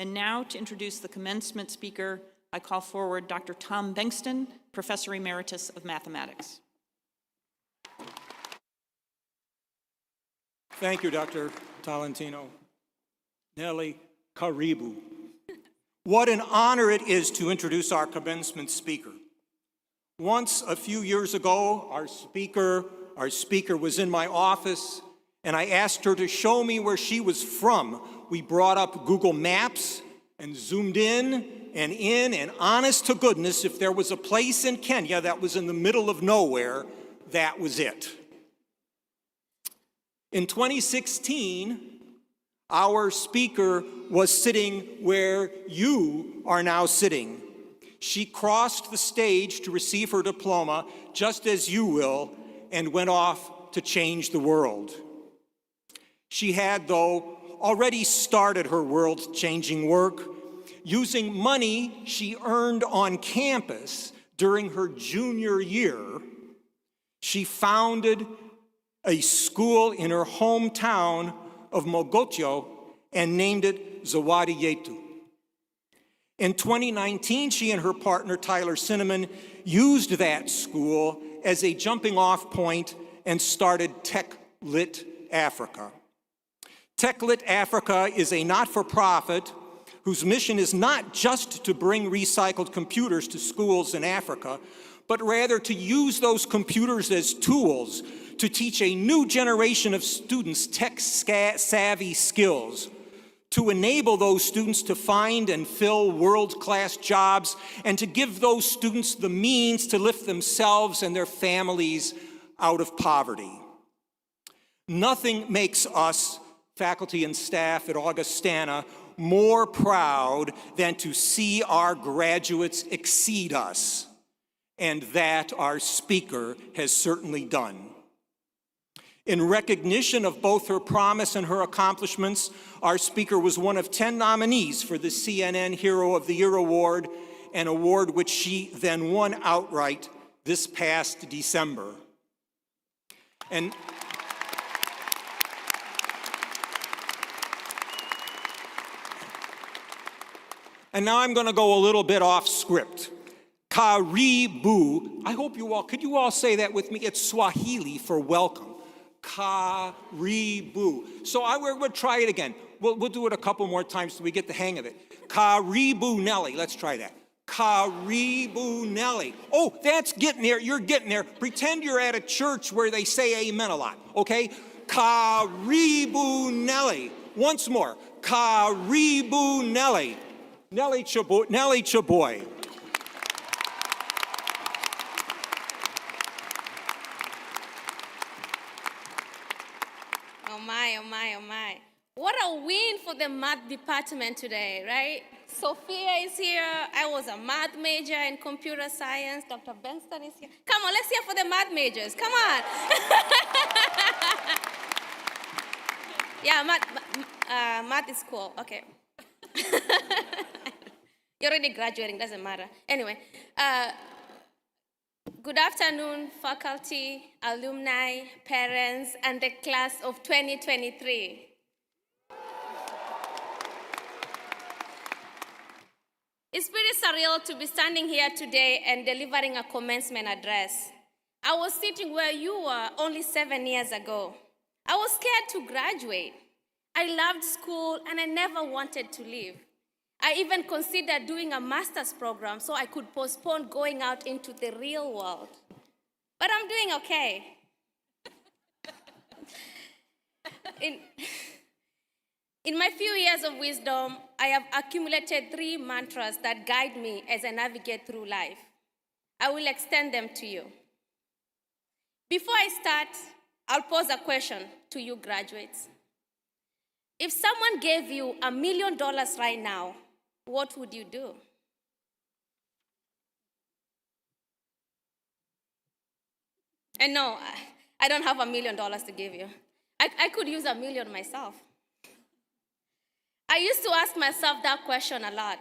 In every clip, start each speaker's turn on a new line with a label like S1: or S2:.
S1: And now to introduce the commencement speaker, I call forward Dr. Tom Bengston, Professor Emeritus of Mathematics.
S2: Thank you, Dr. Tolentino. Nelly, karibu. What an honor it is to introduce our commencement speaker. Once, a few years ago, our speaker was in my office, and I asked her to show me where she was from. We brought up Google Maps and zoomed in, and honest to goodness, if there was a place in Kenya that was in the middle of nowhere, that was it. In 2016, our speaker was sitting where you are now sitting. She crossed the stage to receive her diploma, just as you will, and went off to change the world. She had, though, already started her world-changing work using money she earned on campus during her junior year. She founded a school in her hometown of Mogotio and named it Zawadi Yetu. In 2019, she and her partner, Tyler Cinnamon, used that school as a jumping-off point and started TechLit Africa. TechLit Africa is a not-for-profit whose mission is not just to bring recycled computers to schools in Africa, but rather to use those computers as tools to teach a new generation of students tech-savvy skills, to enable those students to find and fill world-class jobs, and to give those students the means to lift themselves and their families out of poverty. Nothing makes us, faculty and staff at Augustana, more proud than to see our graduates exceed us, and that our speaker has certainly done. In recognition of both her promise and her accomplishments, our speaker was one of 10 nominees for the CNN Hero of the Year Award, an award which she then won outright this past December. And now I'm going to go a little bit off script. Karibu, I hope you all, could you all say that with me? It's Swahili for welcome. Karibu. So we'll try it again. We'll do it a couple more times so we get the hang of it. Karibu Nelly. Let's try that. Karibu Nelly. Oh, that's getting there. You're getting there. Pretend you're at a church where they say amen a lot, okay? Karibu Nelly. Once more. Karibu Nelly. Nelly Cheboi. Nelly Cheboi.
S3: Oh my, oh my. What a win for the math department today, right? Sophia is here. I was a math major in computer science. Dr. Bengston is here. Come on, let's hear for the math majors. Come on. Yeah, math is cool. Okay. You're already graduating, doesn't matter. Anyway, good afternoon, faculty, alumni, parents, and the class of 2023. It's pretty surreal to be standing here today and delivering a commencement address. I was sitting where you were only 7 years ago. I was scared to graduate. I loved school and I never wanted to leave. I even considered doing a master's program so I could postpone going out into the real world. But I'm doing okay. In my few years of wisdom, I have accumulated 3 mantras that guide me as I navigate through life. I will extend them to you. Before I start, I'll pose a question to you graduates. If someone gave you $1 million right now, what would you do? And no, I don't have $1 million to give you. I could use $1 million myself. I used to ask myself that question a lot.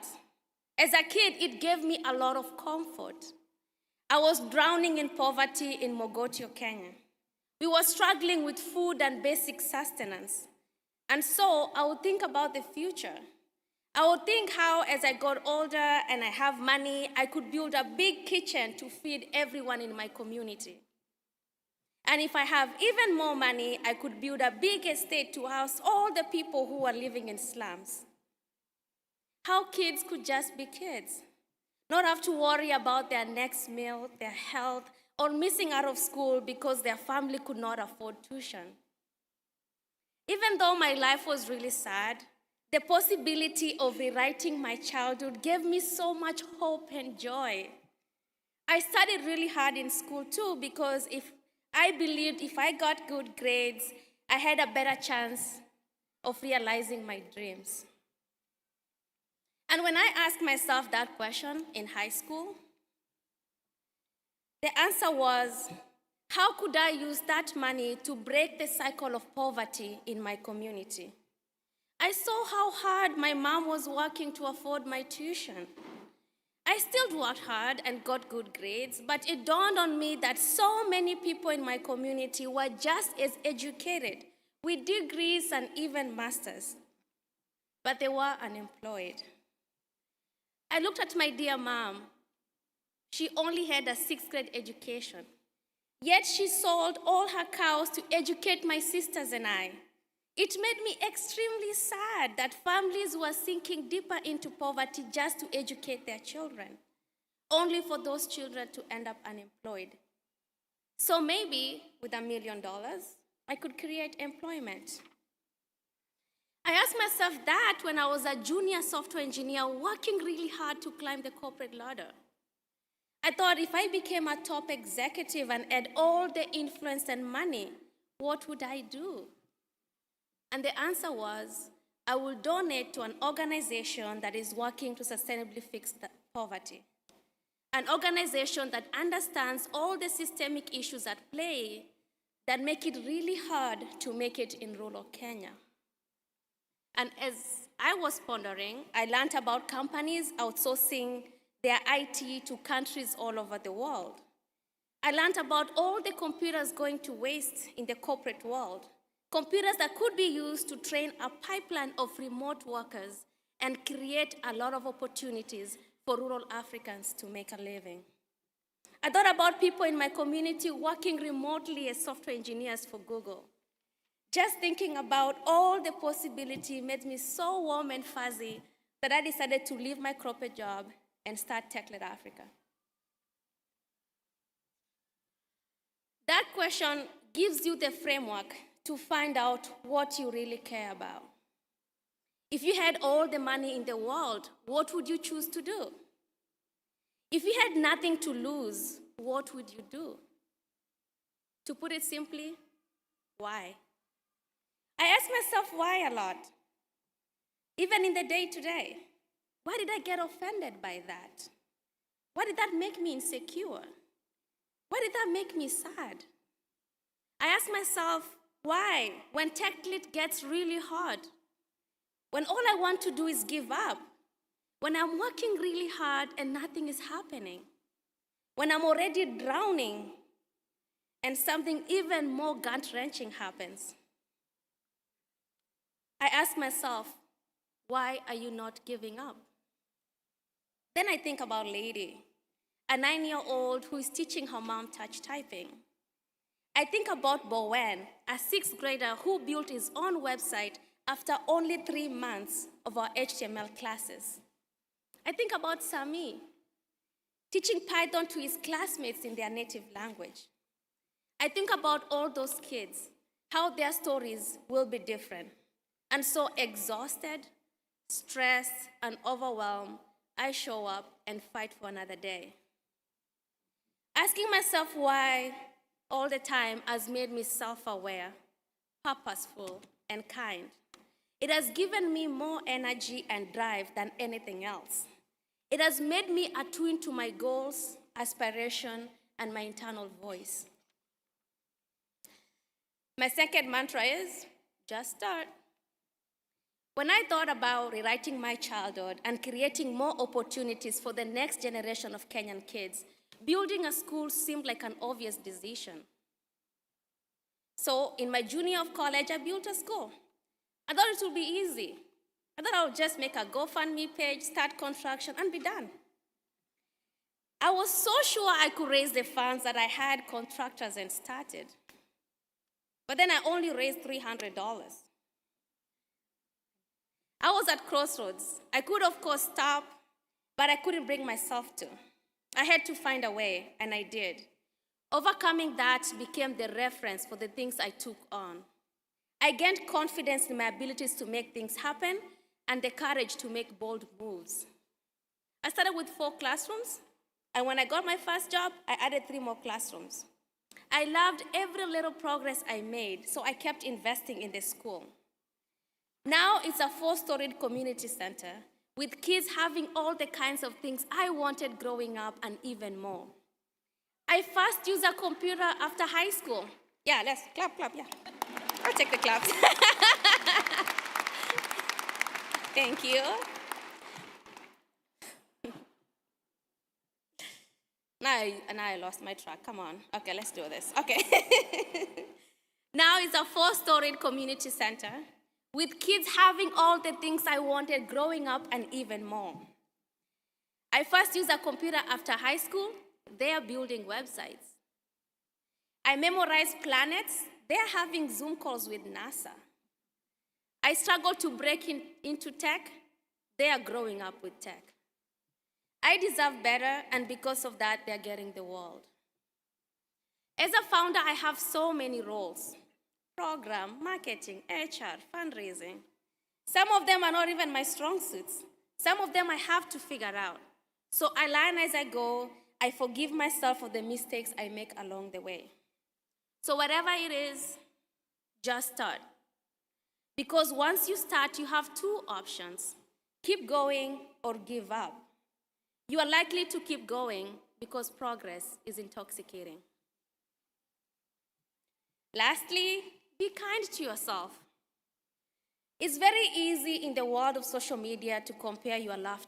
S3: As a kid, it gave me a lot of comfort. I was drowning in poverty in Mogotio, Kenya. We were struggling with food and basic sustenance. And so I would think about the future. I would think how, as I got older and I have money, I could build a big kitchen to feed everyone in my community. And if I have even more money, I could build a big estate to house all the people who are living in slums. How kids could just be kids, not have to worry about their next meal, their health, or missing out of school because their family could not afford tuition. Even though my life was really sad, the possibility of rewriting my childhood gave me so much hope and joy. I studied really hard in school too because I believed if I got good grades, I had a better chance of realizing my dreams. And when I asked myself that question in high school, the answer was, how could I use that money to break the cycle of poverty in my community? I saw how hard my mom was working to afford my tuition. I still worked hard and got good grades, but it dawned on me that so many people in my community were just as educated, with degrees and even masters, but they were unemployed. I looked at my dear mom. She only had a 6th grade education, yet she sold all her cows to educate my sisters and I. It made me extremely sad that families were sinking deeper into poverty just to educate their children, only for those children to end up unemployed. So maybe with $1 million, I could create employment. I asked myself that when I was a junior software engineer working really hard to climb the corporate ladder. I thought if I became a top executive and had all the influence and money, what would I do? And the answer was, I will donate to an organization that is working to sustainably fix poverty. An organization that understands all the systemic issues at play that make it really hard to make it in rural Kenya. And as I was pondering, I learned about companies outsourcing their IT to countries all over the world. I learned about all the computers going to waste in the corporate world. Computers that could be used to train a pipeline of remote workers and create a lot of opportunities for rural Africans to make a living. I thought about people in my community working remotely as software engineers for Google. Just thinking about all the possibility made me so warm and fuzzy that I decided to leave my corporate job and start TechLit Africa. That question gives you the framework to find out what you really care about. If you had all the money in the world, what would you choose to do? If you had nothing to lose, what would you do? To put it simply, why? I ask myself why a lot. Even in the day-to-day, why did I get offended by that? Why did that make me insecure? Why did that make me sad? I ask myself, why, when TechLit gets really hard, when all I want to do is give up, when I'm working really hard and nothing is happening, when I'm already drowning and something even more gut-wrenching happens, I ask myself, why are you not giving up? Then I think about Lady, a 9-year-old who is teaching her mom touch typing. I think about Bowen, a 6th grader who built his own website after only 3 months of our HTML classes. I think about Sami, teaching Python to his classmates in their native language. I think about all those kids, how their stories will be different. And so exhausted, stressed, and overwhelmed, I show up and fight for another day. Asking myself why all the time has made me self-aware, purposeful, and kind. It has given me more energy and drive than anything else. It has made me attuned to my goals, aspiration, and my internal voice. My second mantra is, just start. When I thought about rewriting my childhood and creating more opportunities for the next generation of Kenyan kids, building a school seemed like an obvious decision. So in my junior year of college, I built a school. I thought it would be easy. I thought I would just make a GoFundMe page, start construction, and be done. I was so sure I could raise the funds that I had contractors and started. But then I only raised $300. I was at crossroads. I could, of course, stop, but I couldn't bring myself to. I had to find a way, and I did. Overcoming that became the reference for the things I took on. I gained confidence in my abilities to make things happen and the courage to make bold moves. I started with 4 classrooms, and when I got my first job, I added 3 more classrooms. I loved every little progress I made, so I kept investing in the school. Now it's a 4-storied community center with kids having all the kinds of things I wanted growing up and even more. I first used a computer after high school. Yeah, let's clap, yeah. I'll take the claps. Thank you. Now I lost my track, come on. Okay, let's do this, okay. Now it's a 4-storied community center with kids having all the things I wanted growing up and even more. I first used a computer after high school. They are building websites. I memorized planets. They are having Zoom calls with NASA. I struggled to break into tech. They are growing up with tech. I deserve better, and because of that, they're getting the world. As a founder, I have so many roles: program, marketing, HR, fundraising. Some of them are not even my strong suits. Some of them I have to figure out. So I learn as I go. I forgive myself for the mistakes I make along the way. So whatever it is, just start. Because once you start, you have 2 options: keep going or give up. You are likely to keep going because progress is intoxicating. Lastly, be kind to yourself. It's very easy in the world of social media to compare your life.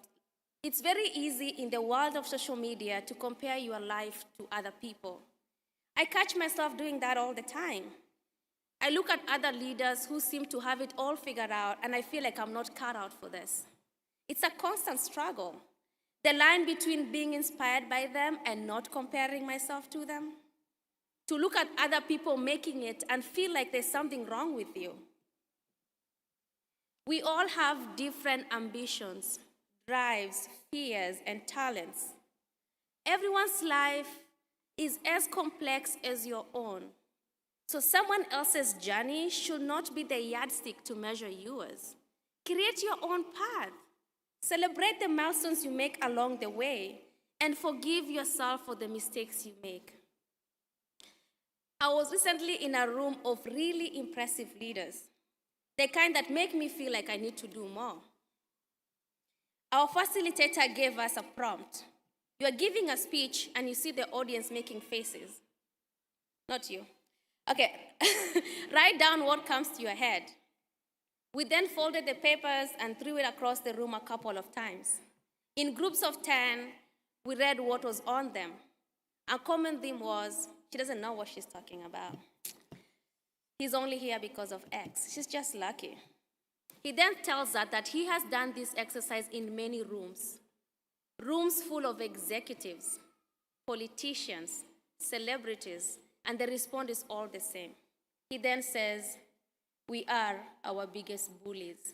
S3: It's very easy in the world of social media to compare your life to other people. I catch myself doing that all the time. I look at other leaders who seem to have it all figured out, and I feel like I'm not cut out for this. It's a constant struggle. The line between being inspired by them and not comparing myself to them. To look at other people making it and feel like there's something wrong with you. We all have different ambitions, drives, fears, and talents. Everyone's life is as complex as your own. So someone else's journey should not be the yardstick to measure yours. Create your own path. Celebrate the milestones you make along the way, and forgive yourself for the mistakes you make. I was recently in a room of really impressive leaders, the kind that make me feel like I need to do more. Our facilitator gave us a prompt. You are giving a speech and you see the audience making faces. Not you. Okay, write down what comes to your head. We then folded the papers and threw it across the room a couple of times. In groups of 10, we read what was on them. A common theme was, she doesn't know what she's talking about. He's only here because of X. She's just lucky. He then tells us that he has done this exercise in many rooms. Rooms full of executives, politicians, celebrities, and the response is all the same. He then says, we are our biggest bullies.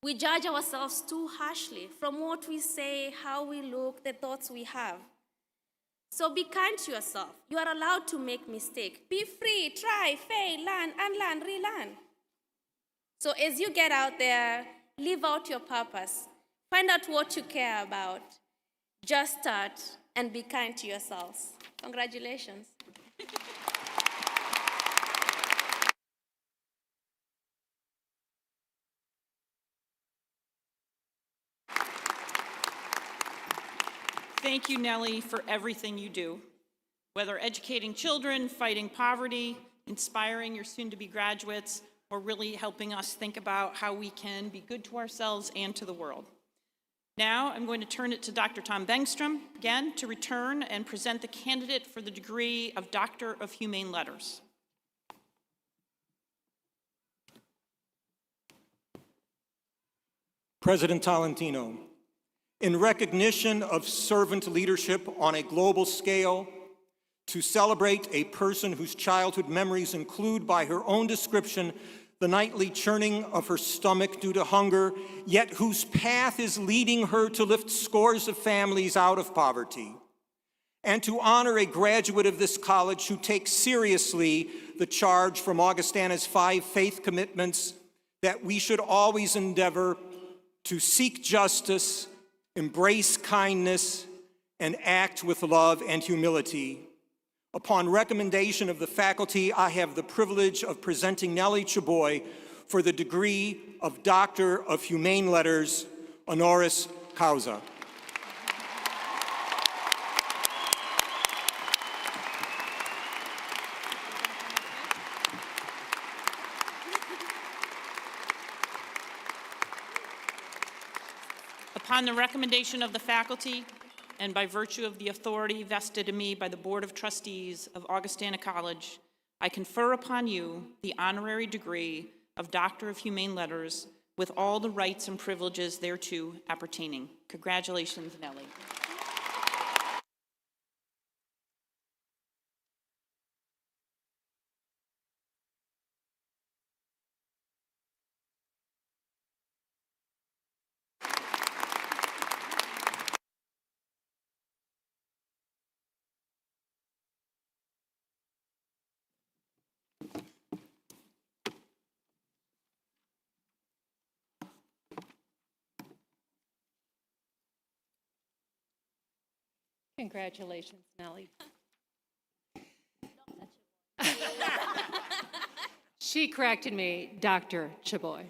S3: We judge ourselves too harshly from what we say, how we look, the thoughts we have. So be kind to yourself. You are allowed to make mistakes. Be free, try, fail, learn, unlearn, relearn. So as you get out there, live out your purpose. Find out what you care about. Just start and be kind to yourselves. Congratulations.
S1: Thank you, Nelly, for everything you do, whether educating children, fighting poverty, inspiring your soon-to-be graduates, or really helping us think about how we can be good to ourselves and to the world. Now, I'm going to turn it to Dr. Tom Bengston, again, to return and present the candidate for the degree of Doctor of Humane Letters.
S2: President Tolentino, in recognition of servant leadership on a global scale, to celebrate a person whose childhood memories include, by her own description, the nightly churning of her stomach due to hunger, yet whose path is leading her to lift scores of families out of poverty, and to honor a graduate of this college who takes seriously the charge from Augustana's 5 faith commitments that we should always endeavor to seek justice, embrace kindness, and act with love and humility. Upon recommendation of the faculty, I have the privilege of presenting Nelly Cheboi for the degree of Doctor of Humane Letters, honoris causa.
S1: Upon the recommendation of the faculty, and by virtue of the authority vested in me by the Board of Trustees of Augustana College, I confer upon you the honorary degree of Doctor of Humane Letters with all the rights and privileges thereto appertaining. Congratulations, Nelly.
S4: Congratulations, Nelly. She corrected me, Dr. Cheboi.